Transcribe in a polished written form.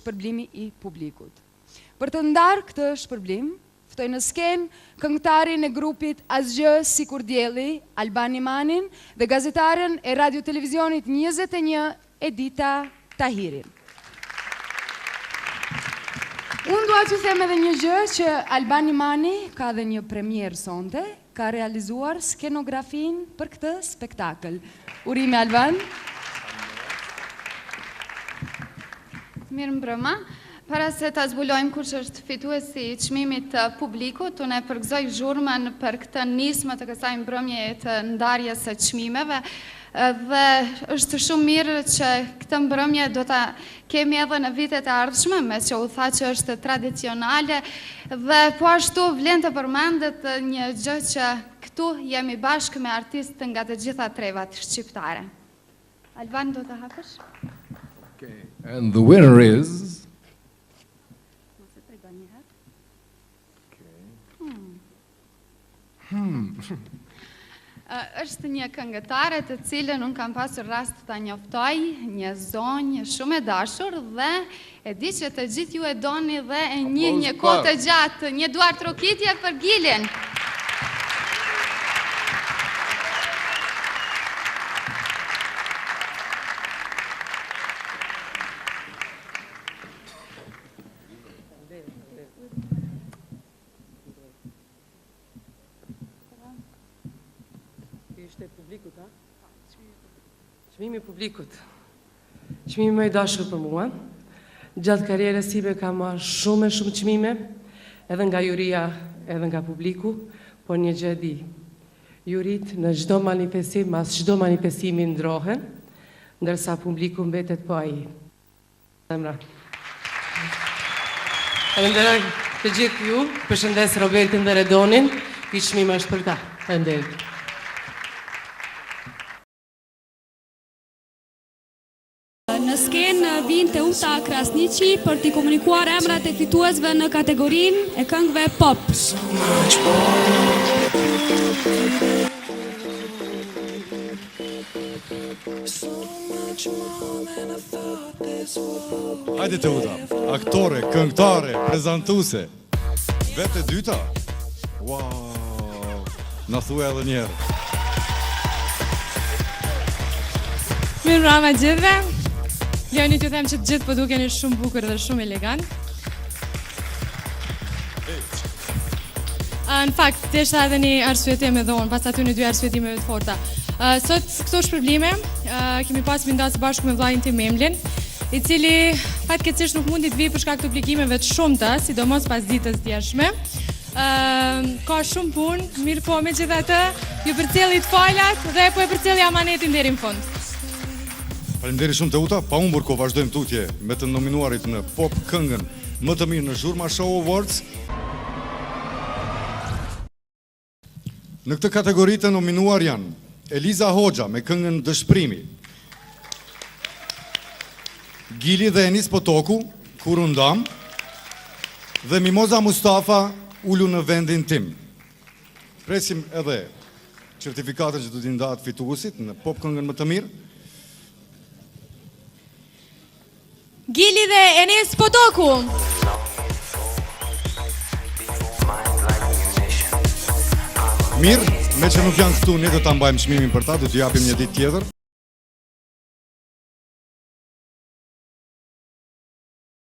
shpërblimi i publikut. Për të ndarë këtë shpërblim, ftoj në skenë këngëtarin e grupit Asgjë Sikur Dielli, Albani Manin, dhe gazetaren e radio televizionit 21, Edita Tahirin. Unë dua që them edhe një gjë që Albani Mani ka dhe një premier sonte, ka realizuar skenografin për këtë spektakël. Urime Alban. Mirë mbrëma. Para se ta zbulojmë kush është fituesi i çmimit të publikut, unë e përgëzoj zhurmën për këtë nismë të kësaj mbrëmje të ndarjes së çmimeve. Dhe është shumë mirë që këtë mbrëmje do ta kemi edhe në vitet e ardhshme, me që u tha që është tradicionale, dhe po ashtu vlen të përmendet një gjë që këtu jemi bashkë me artistë nga të gjitha trevat shqiptare. Alban, do të hapësh? Okay. And the winner is... Është një këngëtare të cilën unë kam pasur rast të njoftoj, një zonjë shumë e dashur, dhe e di që të gjithë ju e doni dhe e një kohë të gjatë, një duar trokitje për Gilin. Çmimi i publikut. Çmimi më i dashur për mua. Gjatë karrierës time kam marrë shumë çmime, edhe nga juria, edhe nga publiku, por një gjë e di. Jurit në çdo manifestim, mas çdo manifestimi ndrohen, ndërsa publiku mbetet po ai. Emra. Falenderoj të gjithë ju, përshëndes Robertin dhe Redonin, ky çmim është për ta. Faleminderit. Në skenë vinte Uta Krasniqi për t'i komunikuar emrat e fituesve në kategorinë e këngëve pop. Hajde të Uta, aktore, këngëtare, prezantuse. Vete dyta? Wow, në thue edhe njerë. Mirë mbrëma gjithëve. Ljoni t'ju them që të gjithë po dukeni shumë bukur dhe shumë elegant. Në fakt, t'eshta edhe një arsyetim edhe unë, pas aty një dy arsyetimeve të forta. Sot këto shpërblime, kemi pas vendosur bashkë me vllajin tim Memlin, i cili fatkeqësisht nuk mundi të vijë për shkak të obligimeve të shumta, sidomos pas ditës djeshme. Ka shumë punë, mirë po megjithatë, ju përcjelli të falat dhe po e përcjelli amanetin deri në fund. Faleminderit shumë të Uta, pa humbur kohë vazhdojmë tutje me të nominuarit në pop këngën më të mirë në Zhurma Show Awards. Në këtë kategori të nominuar janë Eliza Hoxha me këngën Dëshprimi, Gili dhe Enis Potoku, Kur u ndam, dhe Mimoza Mustafa, Ulu në vendin tim. Presim edhe certifikatën që do t'i ndahet fituesit në pop këngën më të mirë. Gili dhe Enis Potoku. Mirë, me që nuk janë këtu, ne do ta mbajmë çmimin për ta, do t'ju japim një ditë tjetër.